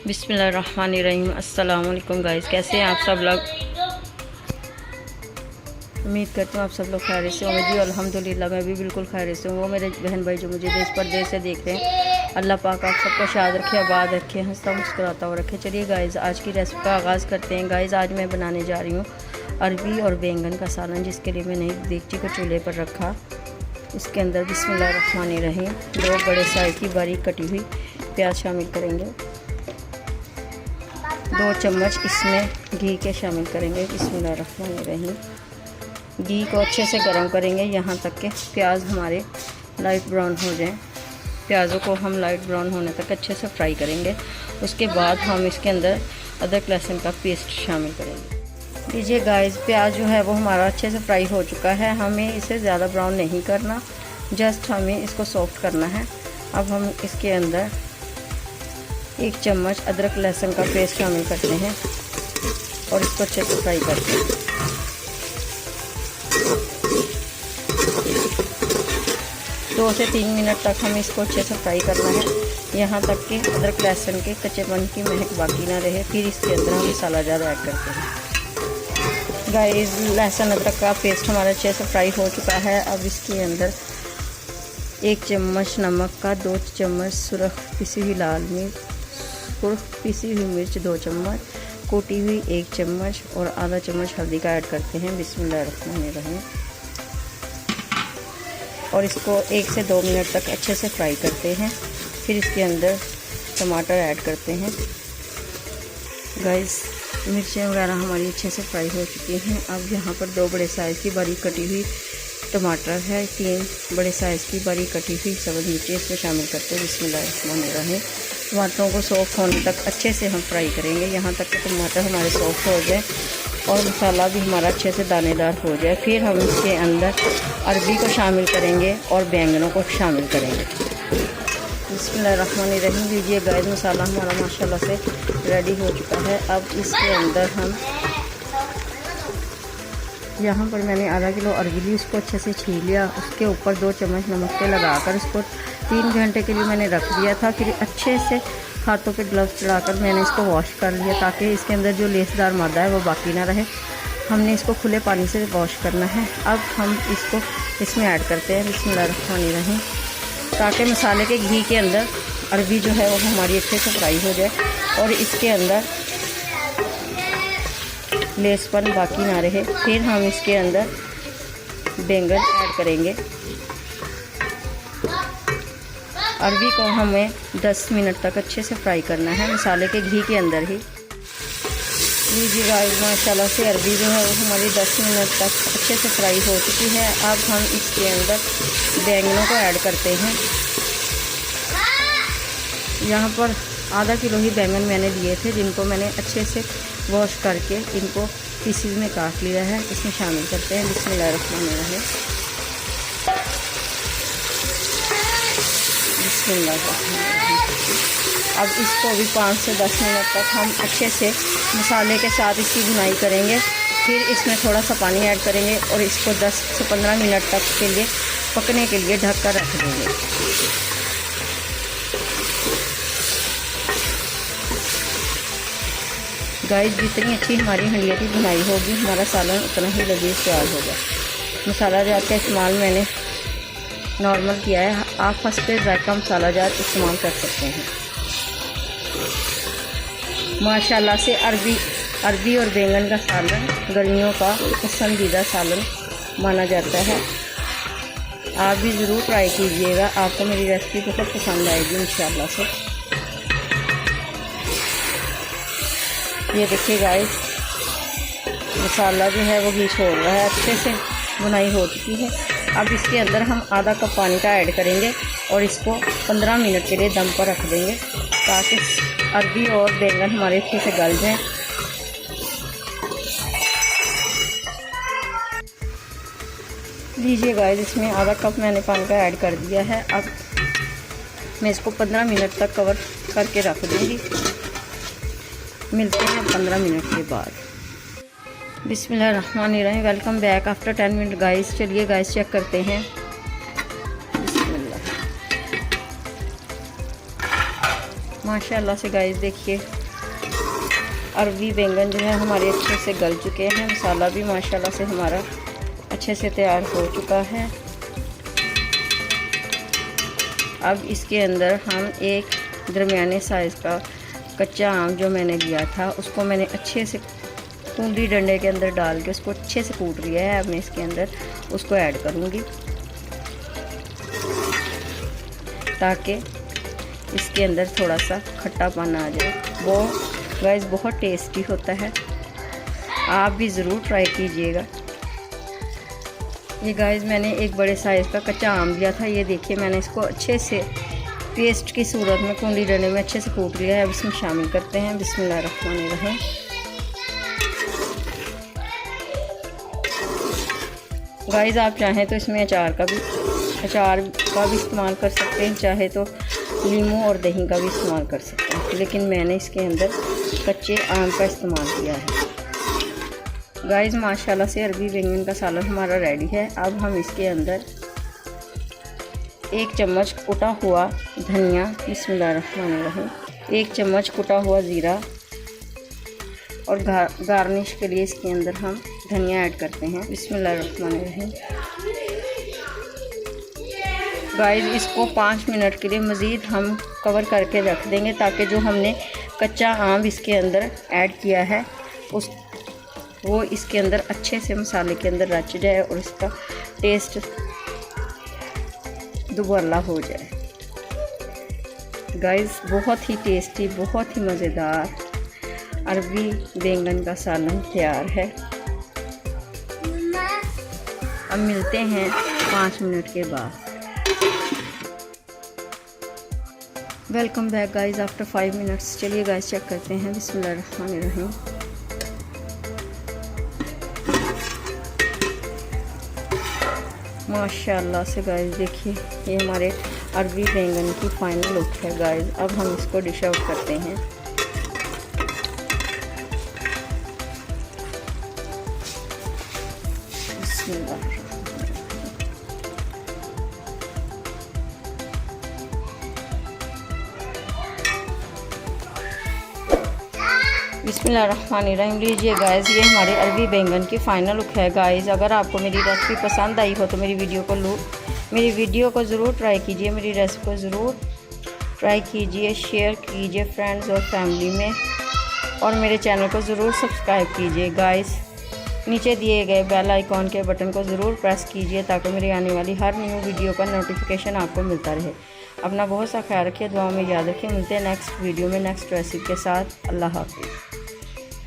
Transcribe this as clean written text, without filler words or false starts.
बिस्मिल्लाहिर्रहमानिर्रहीम। अस्सलाम वालेकुम गाइस, कैसे हैं आप सब लोग। उम्मीद करती हूँ आप सब लोग खैरियत से होंगे। जी अल्हम्दुलिल्लाह मैं भी बिल्कुल खैरियत से हूँ। वो मेरे बहन भाई जो मुझे देश परदेश से देख रहे हैं, अल्लाह पाक आप सबको शाद रखे, आबाद रखे, हंसता मुस्कुराता हुआ रखे। चलिए गाइस आज की रेसिपी का आगाज़ करते हैं। गाइस आज मैं बनाने जा रही हूँ अरबी और बैंगन का सालन, जिसके लिए मैंने एक देगची को चूल्हे पर रखा। इसके अंदर बिस्मिल्लाहिर्रहमानिर्रहीम 2 बड़े साइज़ की बारीक कटी हुई प्याज शामिल करेंगे। 2 चम्मच इसमें घी के शामिल करेंगे। बिस्मिल्लाहिर्रहमानिर्रहीम घी को अच्छे से गर्म करेंगे यहाँ तक कि प्याज हमारे लाइट ब्राउन हो जाएं। प्याज़ों को हम लाइट ब्राउन होने तक अच्छे से फ्राई करेंगे। उसके बाद हम इसके अंदर अदरक लहसुन का पेस्ट शामिल करेंगे। लीजिए गाइस, प्याज जो है वो हमारा अच्छे से फ्राई हो चुका है। हमें इसे ज़्यादा ब्राउन नहीं करना, जस्ट हमें इसको सॉफ्ट करना है। अब हम इसके अंदर 1 चम्मच अदरक लहसुन का पेस्ट शामिल करते हैं और इसको अच्छे से फ्राई करते हैं। दो से 3 मिनट तक हमें इसको अच्छे से फ्राई करना है, यहाँ तक कि अदरक लहसुन के कच्चेपन की महक बाकी ना रहे। फिर इसके अंदर हम मसाला ज़्यादा ऐड करते हैं। गाइस लहसुन अदरक का पेस्ट हमारा अच्छे से फ्राई हो चुका है। अब इसके अंदर 1 चम्मच नमक का, 2 चम्मच सुरख पिसी हुई लाल मिर्च, सुरख पिसी हुई मिर्च 2 चम्मच, कूटी हुई 1 चम्मच और आधा चम्मच हल्दी का ऐड करते हैं। बिस्मिल्लाहिर्रहमानिर्रहीम और इसको 1 से 2 मिनट तक अच्छे से फ्राई करते हैं। फिर इसके अंदर टमाटर ऐड करते हैं। गाइस मिर्चें वगैरह हमारी अच्छे से फ्राई हो चुकी हैं। अब यहाँ पर 2 बड़े साइज़ की बारीक कटी हुई टमाटर है, 3 बड़े साइज़ की बारीक कटी हुई सब्ज़ मिर्चें इसमें शामिल करते हैं। बिस्मिल्लाहिर्रहमानिर्रहीम टमाटरों को सॉफ्ट होने तक अच्छे से हम फ्राई करेंगे, यहाँ तक कि टमाटर हमारे सॉफ्ट हो जाए और मसाला भी हमारा अच्छे से दानेदार हो जाए। फिर हम इसके अंदर अरबी को शामिल करेंगे और बैंगनों को शामिल करेंगे। बिस्मिल्लाहिर्रहमानिर्रहीम लीजिए गाइस, मसाला हमारा माशाल्लाह से रेडी हो चुका है। अब इसके अंदर हम यहाँ पर मैंने आधा किलो अरबी ली, उसको अच्छे से छील लिया। उसके ऊपर 2 चम्मच नमक के लगाकर उसको 3 घंटे के लिए मैंने रख दिया था। फिर अच्छे से हाथों पे ग्लव्स चढ़ाकर मैंने इसको वॉश कर लिया, ताकि इसके अंदर जो लेसदार मादा है वो बाकी ना रहे। हमने इसको खुले पानी से वॉश करना है। अब हम इसको इसमें ऐड करते हैं। बिस्मिल्लाहिर्रहमानिर्रहीम ताकि मसाले के घी के अंदर अरबी जो है वो हमारी अच्छे से फ्राई हो जाए और इसके अंदर लेसपन बाकी ना रहे। फिर हम इसके अंदर बैंगन ऐड करेंगे। अरबी को हमें 10 मिनट तक अच्छे से फ्राई करना है मसाले के घी के अंदर ही। लीजिए गाइस माशाल्लाह से अरबी जो है वो हमारी 10 मिनट तक अच्छे से फ्राई हो चुकी है। अब हम इसके अंदर बैंगनों को ऐड करते हैं। यहाँ पर आधा किलो ही बैंगन मैंने लिए थे, जिनको मैंने अच्छे से वॉश करके इनको पीसीज में काट लिया है। इसमें शामिल करते हैं। बिस्मिल्लाहिर्रहमानिर्रहीम अब इसको भी 5 से 10 मिनट तक हम अच्छे से मसाले के साथ इसकी भुनाई करेंगे। फिर इसमें थोड़ा सा पानी ऐड करेंगे और इसको 10 से 15 मिनट तक के लिए पकने के लिए ढक कर रख देंगे। गाइस जितनी अच्छी हमारी हंडिया की भुनाई होगी, हमारा सालन उतना ही लजीज तैयार होगा। मसाला जात का इस्तेमाल मैंने नॉर्मल किया है, आप फर्स्ट पे जायका मसाला जात इस्तेमाल कर सकते हैं। माशाल्लाह से अरबी और बैंगन का सालन गर्मियों का पसंदीदा सालन माना जाता है। आप भी ज़रूर ट्राई कीजिएगा, आपको मेरी रेसिपी बहुत पसंद आएगी इंशाल्लाह से। ये देखिए गाइस मसाला जो है वो घी छोड़ रहा है, अच्छे से बुनाई हो चुकी है। अब इसके अंदर हम आधा कप पानी का ऐड करेंगे और इसको 15 मिनट के लिए दम पर रख देंगे, ताकि अरबी और बैंगन हमारे अच्छे से गल जाएं। लीजिए गाइस इसमें आधा कप मैंने पानी का ऐड कर दिया है। अब मैं इसको 15 मिनट तक कवर करके रख दूँगी। मिलते हैं 15 मिनट के बाद। बिस्मिल्लाहिर्रहमानिर्रहीम welcome back after 10 minute guys. चलिए गाइस चेक करते हैं। बिस्मिल्लाह माशाल्लाह से गाइस देखिए अरबी बैंगन जो है हमारे अच्छे से गल चुके हैं। मसाला भी माशाल्लाह से हमारा अच्छे से तैयार हो चुका है। अब इसके अंदर हम एक दरमियाने साइज़ का कच्चा आम जो मैंने लिया था उसको मैंने अच्छे से कूंदी डंडे के अंदर डाल के उसको अच्छे से कूट लिया है। अब मैं इसके अंदर उसको ऐड करूँगी ताकि इसके अंदर थोड़ा सा खट्टापन आ जाए। वो गाइस बहुत टेस्टी होता है, आप भी ज़रूर ट्राई कीजिएगा। ये गाइस मैंने एक बड़े साइज़ का कच्चा आम लिया था। ये देखिए मैंने इसको अच्छे से पेस्ट की सूरत में कूंदी डंडे में अच्छे से कूट लिया है। अब इसमें शामिल करते हैं बिस्मिल्लाहिर्रहमानिर्रहीम। गाइस आप चाहें तो इसमें अचार का भी इस्तेमाल कर सकते हैं, चाहे तो नींबू और दही का भी इस्तेमाल कर सकते हैं, लेकिन मैंने इसके अंदर कच्चे आम का इस्तेमाल किया है। गाइस माशाल्लाह से अरबी बैंगन का सालन हमारा रेडी है। अब हम इसके अंदर 1 चम्मच कुटा हुआ धनिया, बिस्मिल्लाहिर्रहमानिर्रहीम, 1 चम्मच कुटा हुआ ज़ीरा और गार्निश के लिए इसके अंदर हम धनिया ऐड करते हैं। बिस्मिल्लाहिर्रहमानिर्रहीम। गाइस इसको 5 मिनट के लिए मज़ीद हम कवर करके रख देंगे ताकि जो हमने कच्चा आम इसके अंदर ऐड किया है वो इसके अंदर अच्छे से मसाले के अंदर रच जाए और इसका टेस्ट दुबाला हो जाए। गाइस बहुत ही टेस्टी, बहुत ही मज़ेदार अरबी बैंगन का सालन तैयार है। अब मिलते हैं 5 मिनट के बाद। Welcome back guys after 5 minutes. चलिए गाइस चेक करते हैं। बिस्मिल्लाहिर्रहमानिर्रहीम। माशाल्लाह से गाइस देखिए ये हमारे अरबी बैंगन की फाइनल लुक है गाइस। अब हम इसको डिश आउट करते हैं। बिस्मिल्लाहिर्रहमानिर्रहीम। लीजिए गाइस ये हमारे अरबी बैंगन की फ़ाइनल लुक है गाइस। अगर आपको मेरी रेसिपी पसंद आई हो तो मेरी वीडियो को ज़रूर ट्राई कीजिए, मेरी रेसिपी को ज़रूर ट्राई कीजिए, शेयर कीजिए फ्रेंड्स और फैमिली में, और मेरे चैनल को ज़रूर सब्सक्राइब कीजिए गाइस। नीचे दिए गए बेल आइकॉन के बटन को ज़रूर प्रेस कीजिए ताकि मेरी आने वाली हर न्यू वीडियो का नोटिफिकेशन आपको मिलता रहे। अपना बहुत सा ख्याल रखिए, दुआ में याद रखिए। मिलते हैं नेक्स्ट वीडियो में नेक्स्ट रेसिपी के साथ। अल्लाह हाफिज़।